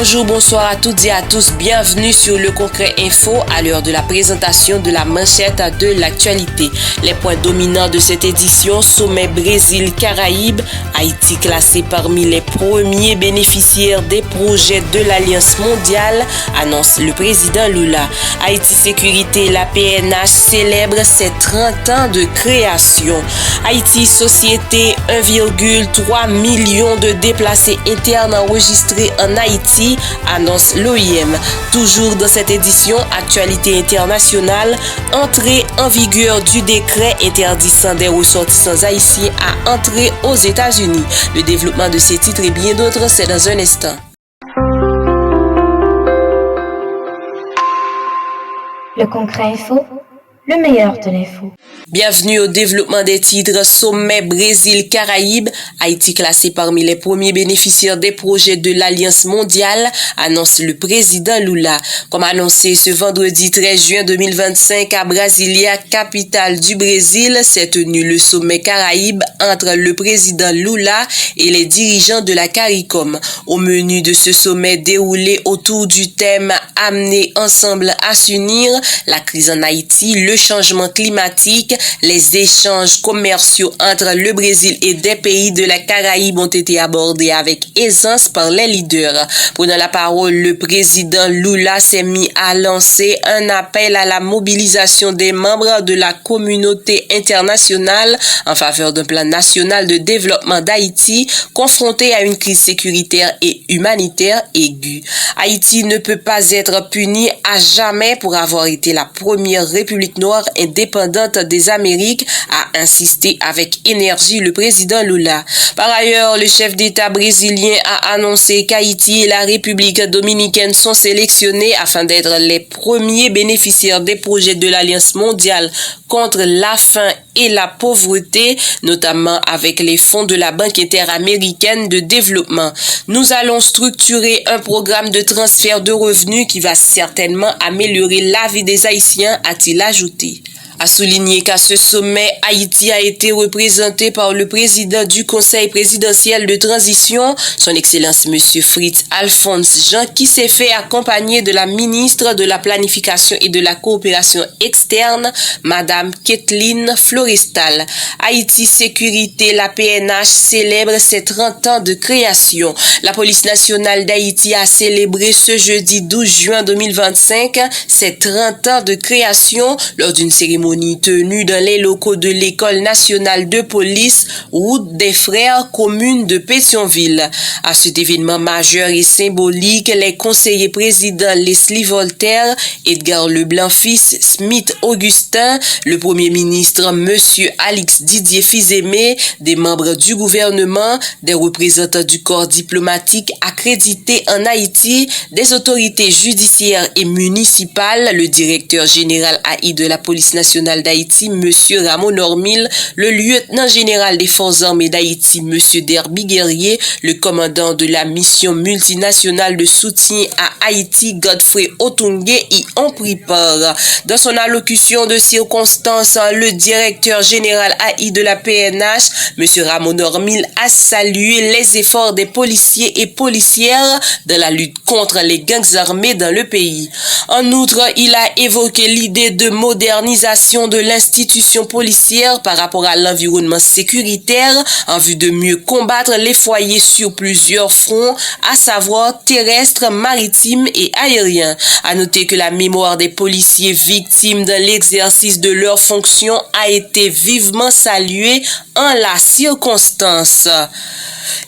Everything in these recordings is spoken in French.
Bonjour, bonsoir à toutes et à tous. Bienvenue sur le Concret Info à l'heure de la présentation de la manchette de l'actualité. Les points dominants de cette édition: sommet Brésil-Caraïbes, Haïti classé parmi les premiers bénéficiaires des projets de l'Alliance mondiale, annonce le président Lula. Haïti Sécurité, la PNH célèbre ses 30 ans de création. Haïti Société, 1,3 million de déplacés internes enregistrés en Haïti, annonce l'OIM. Toujours dans cette édition, actualité internationale, entrée en vigueur du décret interdisant des ressortissants haïtiens à entrer aux États-Unis. Le développement de ces titres et bien d'autres, c'est dans un instant. Le Concret Info, le meilleur de l'info. Bienvenue au développement des titres. Sommet Brésil-Caraïbes, Haïti classé parmi les premiers bénéficiaires des projets de l'Alliance mondiale, annonce le président Lula. Comme annoncé ce vendredi 13 juin 2025 à Brasilia, capitale du Brésil, s'est tenu le sommet Caraïbes entre le président Lula et les dirigeants de la CARICOM. Au menu de ce sommet déroulé autour du thème « Amener ensemble à s'unir », la crise en Haïti, le changement climatique, les échanges commerciaux entre le Brésil et des pays de la Caraïbe ont été abordés avec aisance par les leaders. Prenant la parole, le président Lula s'est mis à lancer un appel à la mobilisation des membres de la communauté internationale en faveur d'un plan national de développement d'Haïti confronté à une crise sécuritaire et humanitaire aiguë. Haïti ne peut pas être puni à jamais pour avoir été la première république noire indépendante des Amériques, a insisté avec énergie le président Lula. Par ailleurs, le chef d'État brésilien a annoncé qu'Haïti et la République dominicaine sont sélectionnés afin d'être les premiers bénéficiaires des projets de l'Alliance mondiale contre la faim et la pauvreté, notamment avec les fonds de la Banque interaméricaine de développement. Nous allons structurer un programme de transfert de revenus qui va certainement améliorer la vie des Haïtiens, a-t-il ajouté. A souligner qu'à ce sommet, Haïti a été représenté par le président du Conseil présidentiel de transition, son Excellence Monsieur Fritz Alphonse Jean, qui s'est fait accompagner de la ministre de la Planification et de la Coopération externe, Madame Kathleen Florestal. Haïti Sécurité, la PNH célèbre ses 30 ans de création. La police nationale d'Haïti a célébré ce jeudi 12 juin 2025 ses 30 ans de création lors d'une cérémonie tenue dans les locaux de l'École nationale de police, route des Frères, commune de Pétionville. À cet événement majeur et symbolique, les conseillers présidents Leslie Voltaire, Edgar Leblanc-Fils, Smith Augustin, le premier ministre Monsieur Alix Didier Fils-Aimé, des membres du gouvernement, des représentants du corps diplomatique accrédité en Haïti, des autorités judiciaires et municipales, le directeur général AI de la police nationale d'Haïti, Monsieur Ramon Normil, le lieutenant général des forces armées d'Haïti, Monsieur Derby Guerrier, le commandant de la mission multinationale de soutien à Haïti, Godfrey Otungue, y ont pris part. Dans son allocution de circonstance, le directeur général AI de la PNH, Monsieur Ramon Normil, a salué les efforts des policiers et policières dans la lutte contre les gangs armés dans le pays. En outre, il a évoqué l'idée de modernisation de l'institution policière par rapport à l'environnement sécuritaire en vue de mieux combattre les foyers sur plusieurs fronts, à savoir terrestre, maritime et aérien. À noter que la mémoire des policiers victimes dans l'exercice de leurs fonctions a été vivement saluée en la circonstance.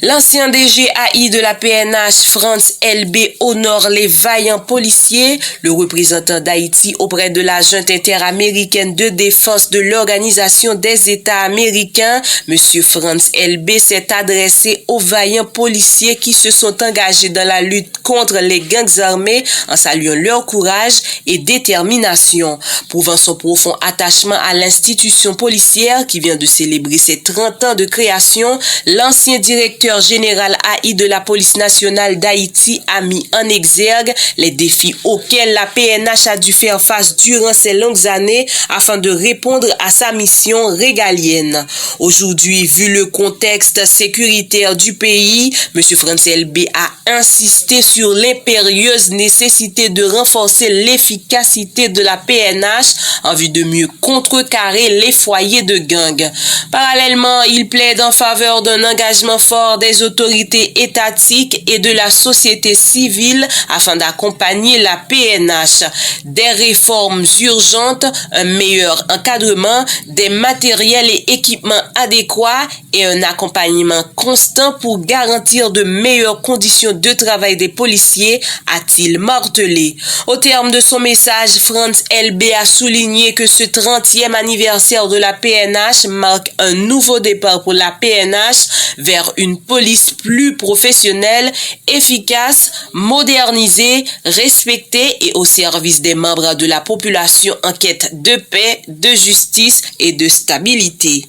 L'ancien DG AI de la PNH, Franz LB, honore les vaillants policiers. Le représentant d'Haïti auprès de la junte interaméricaine de défense de l'Organisation des États américains, M. Franz LB, s'est adressé aux vaillants policiers qui se sont engagés dans la lutte contre les gangs armés en saluant leur courage et détermination. Prouvant son profond attachement à l'institution policière qui vient de célébrer ses 30 ans de création, l'ancien directeur général AI de la police nationale d'Haïti a mis en exergue les défis auxquels la PNH a dû faire face durant ces longues années afin de répondre à sa mission régalienne. Aujourd'hui, vu le contexte sécuritaire du pays, M. Frantz LB a insisté sur l'impérieuse nécessité de renforcer l'efficacité de la PNH en vue de mieux contrecarrer les foyers de gangs. Parallèlement, il plaide en faveur d'un engagement fort des autorités étatiques et de la société civile afin d'accompagner la PNH. Des réformes urgentes, un meilleur encadrement, des matériels et équipements adéquats et un accompagnement constant pour garantir de meilleures conditions de travail des policiers, a-t-il martelé. Au terme de son message, Frantz LB a souligné que ce 30e anniversaire de la PNH marque un nouveau départ pour la PNH vers une police plus professionnelle, efficace, modernisée, respectée et au service des membres de la population en quête de paix, de justice et de stabilité.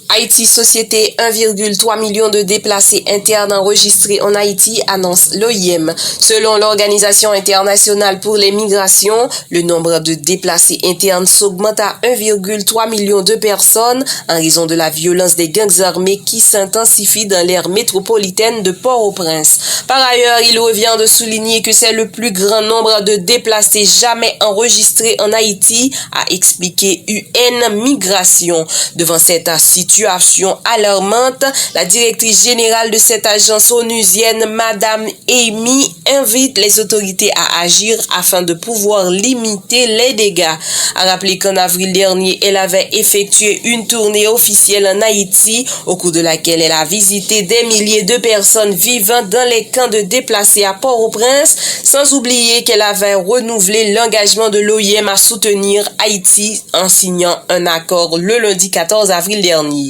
Haïti Société, 1,3 million de déplacés internes enregistrés en Haïti, annonce l'OIM. Selon l'Organisation internationale pour les migrations, le nombre de déplacés internes s'augmente à 1,3 million de personnes en raison de la violence des gangs armés qui s'intensifie dans l'aire métropolitaine de Port-au-Prince. Par ailleurs, il revient de souligner que c'est le plus grand nombre de déplacés jamais enregistrés en Haïti, a expliqué UN Migration. Devant cette situation alarmante, la directrice générale de cette agence onusienne, Madame Amy, invite les autorités à agir afin de pouvoir limiter les dégâts. A rappeler qu'en avril dernier, elle avait effectué une tournée officielle en Haïti, au cours de laquelle elle a visité des milliers de personnes vivant dans les camps de déplacés à Port-au-Prince, sans oublier qu'elle avait renouvelé l'engagement de l'OIM à soutenir Haïti en signant un accord le lundi 14 avril dernier.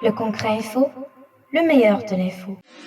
Le Concret Info, le meilleur de l'info.